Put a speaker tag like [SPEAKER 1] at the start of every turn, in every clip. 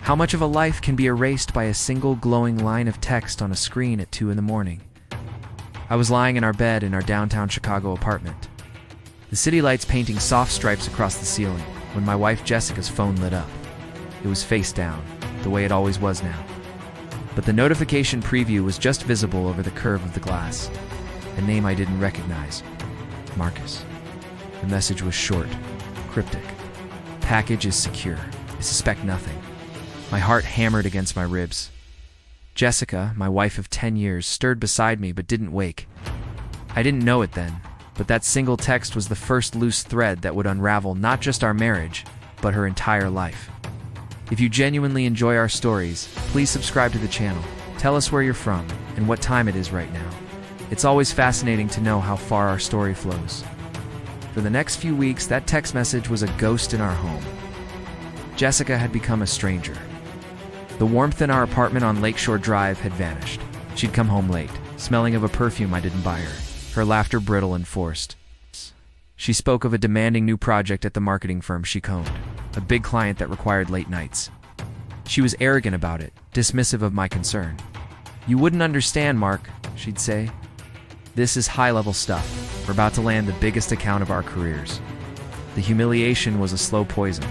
[SPEAKER 1] How much of a life can be erased by a single glowing line of text on a screen at 2 in the morning? I was lying in our bed in our downtown Chicago apartment, the city lights painting soft stripes across the ceiling, when my wife Jessica's phone lit up. It was face down, the way it always was now. But the notification preview was just visible over the curve of the glass. A name I didn't recognize. Marcus. The message was short, cryptic. Package is secure. I suspect nothing. My heart hammered against my ribs. Jessica, my wife of 10 years, stirred beside me but didn't wake. I didn't know it then, but that single text was the first loose thread that would unravel not just our marriage, but her entire life. If you genuinely enjoy our stories, please subscribe to the channel. Tell us where you're from and what time it is right now. It's always fascinating to know how far our story flows. For the next few weeks, that text message was a ghost in our home. Jessica had become a stranger. The warmth in our apartment on Lakeshore Drive had vanished. She'd come home late, smelling of a perfume I didn't buy her, her laughter brittle and forced. She spoke of a demanding new project at the marketing firm she owned, a big client that required late nights. She was arrogant about it, dismissive of my concern. "You wouldn't understand, Mark," she'd say. "This is high-level stuff. We're about to land the biggest account of our careers." The humiliation was a slow poison.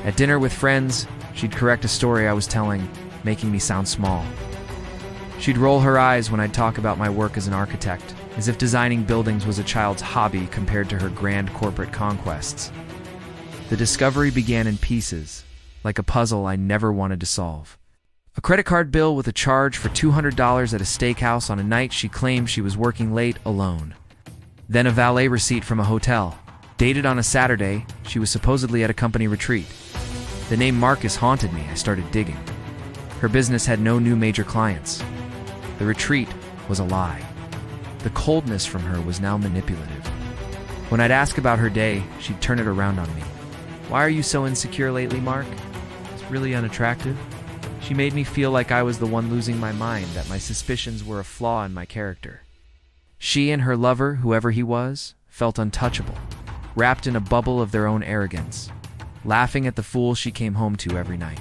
[SPEAKER 1] At dinner with friends, she'd correct a story I was telling, making me sound small. She'd roll her eyes when I'd talk about my work as an architect, as if designing buildings was a child's hobby compared to her grand corporate conquests. The discovery began in pieces, like a puzzle I never wanted to solve. A credit card bill with a charge for $200 at a steakhouse on a night she claimed she was working late alone. Then a valet receipt from a hotel, dated on a Saturday. She was supposedly at a company retreat. The name Marcus haunted me. I started digging. Her business had no new major clients. The retreat was a lie. The coldness from her was now manipulative. When I'd ask about her day, she'd turn it around on me. "Why are you so insecure lately, Mark? It's really unattractive." She made me feel like I was the one losing my mind, that my suspicions were a flaw in my character. She and her lover, whoever he was, felt untouchable, wrapped in a bubble of their own arrogance, laughing at the fool she came home to every night.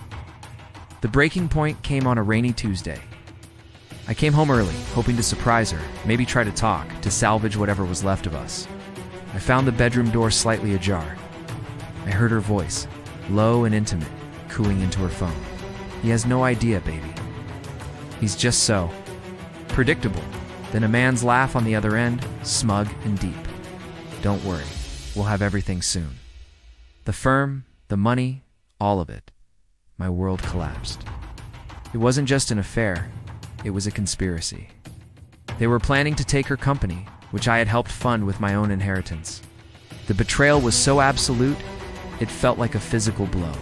[SPEAKER 1] The breaking point came on a rainy Tuesday. I came home early, hoping to surprise her, maybe try to talk, to salvage whatever was left of us. I found the bedroom door slightly ajar. I heard her voice, low and intimate, cooing into her phone. "He has no idea, baby. He's just so predictable." Then a man's laugh on the other end, smug and deep. "Don't worry, we'll have everything soon." The firm, the money, all of it. My world collapsed. It wasn't just an affair, it was a conspiracy. They were planning to take her company, which I had helped fund with my own inheritance. The betrayal was so absolute, it felt like a physical blow.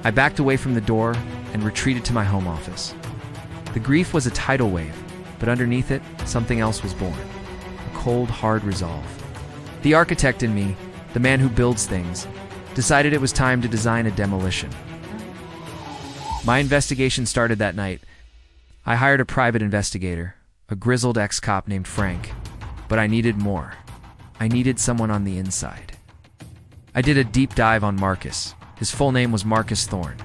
[SPEAKER 1] I backed away from the door and retreated to my home office. The grief was a tidal wave, but underneath it, something else was born. A cold, hard resolve. The architect in me, the man who builds things, decided it was time to design a demolition. My investigation started that night. I hired a private investigator, a grizzled ex-cop named Frank, but I needed more. I needed someone on the inside. I did a deep dive on Marcus. His full name was Marcus Thorne.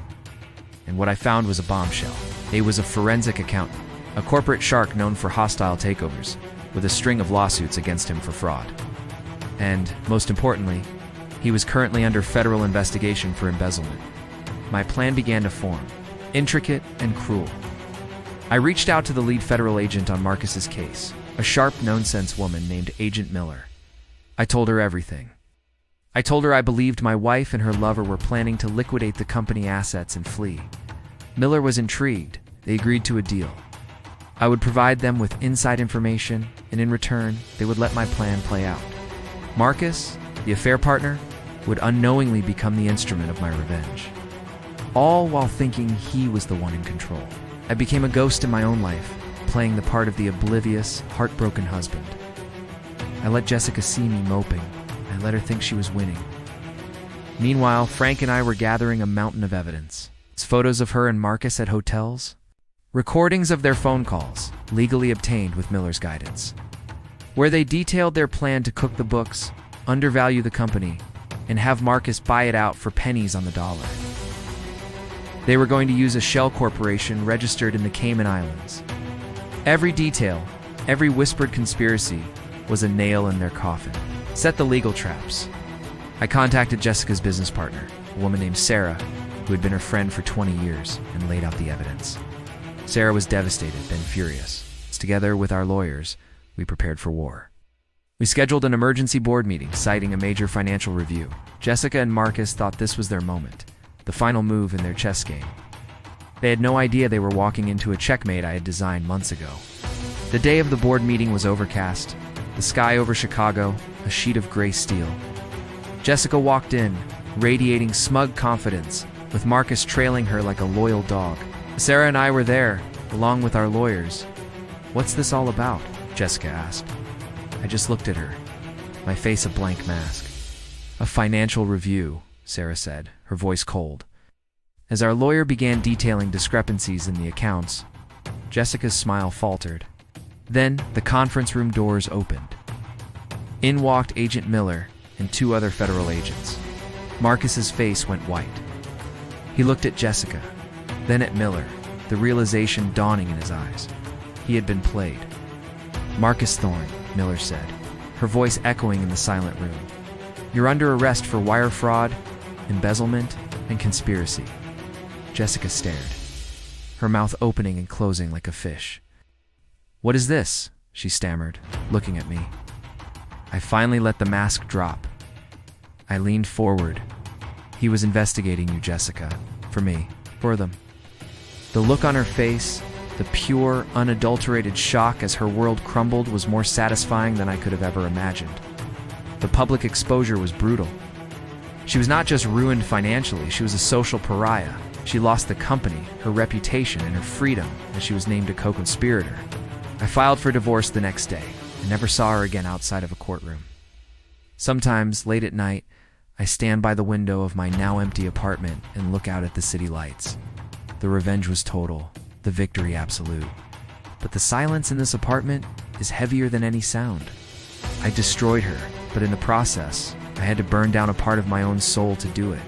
[SPEAKER 1] And what I found was a bombshell. He was a forensic accountant, a corporate shark known for hostile takeovers, with a string of lawsuits against him for fraud. And, most importantly, he was currently under federal investigation for embezzlement. My plan began to form, intricate and cruel. I reached out to the lead federal agent on Marcus's case, a sharp, no-nonsense woman named Agent Miller. I told her everything. I told her I believed my wife and her lover were planning to liquidate the company assets and flee. Miller was intrigued. They agreed to a deal. I would provide them with inside information, and in return, they would let my plan play out. Marcus, the affair partner, would unknowingly become the instrument of my revenge. All while thinking he was the one in control. I became a ghost in my own life, playing the part of the oblivious, heartbroken husband. I let Jessica see me moping. I let her think she was winning. Meanwhile, Frank and I were gathering a mountain of evidence. It's photos of her and Marcus at hotels, recordings of their phone calls, legally obtained with Miller's guidance, where they detailed their plan to cook the books, undervalue the company, and have Marcus buy it out for pennies on the dollar. They were going to use a shell corporation registered in the Cayman Islands. Every detail, every whispered conspiracy was a nail in their coffin. Set the legal traps. I contacted Jessica's business partner, a woman named Sarah, who had been her friend for 20 years, and laid out the evidence. Sarah was devastated, then furious. Together with our lawyers, we prepared for war. We scheduled an emergency board meeting, citing a major financial review. Jessica and Marcus thought this was their moment, the final move in their chess game. They had no idea they were walking into a checkmate I had designed months ago. The day of the board meeting was overcast, the sky over Chicago, a sheet of gray steel. Jessica walked in, radiating smug confidence, with Marcus trailing her like a loyal dog. Sarah and I were there, along with our lawyers. "What's this all about?" Jessica asked. I just looked at her, my face a blank mask. "A financial review," Sarah said, her voice cold. As our lawyer began detailing discrepancies in the accounts, Jessica's smile faltered. Then the conference room doors opened. In walked Agent Miller and 2 other federal agents. Marcus's face went white. He looked at Jessica, then at Miller, the realization dawning in his eyes. He had been played. "Marcus Thorne," Miller said, her voice echoing in the silent room. "You're under arrest for wire fraud, embezzlement, and conspiracy." Jessica stared, her mouth opening and closing like a fish. "What is this?" she stammered, looking at me. I finally let the mask drop. I leaned forward. "He was investigating you, Jessica. For me. For them." The look on her face, the pure, unadulterated shock as her world crumbled, was more satisfying than I could have ever imagined. The public exposure was brutal. She was not just ruined financially, she was a social pariah. She lost the company, her reputation, and her freedom, as she was named a co-conspirator. I filed for divorce the next day and never saw her again outside of a courtroom. Sometimes, late at night, I stand by the window of my now empty apartment and look out at the city lights. The revenge was total, the victory absolute. But the silence in this apartment is heavier than any sound. I destroyed her, but in the process, I had to burn down a part of my own soul to do it.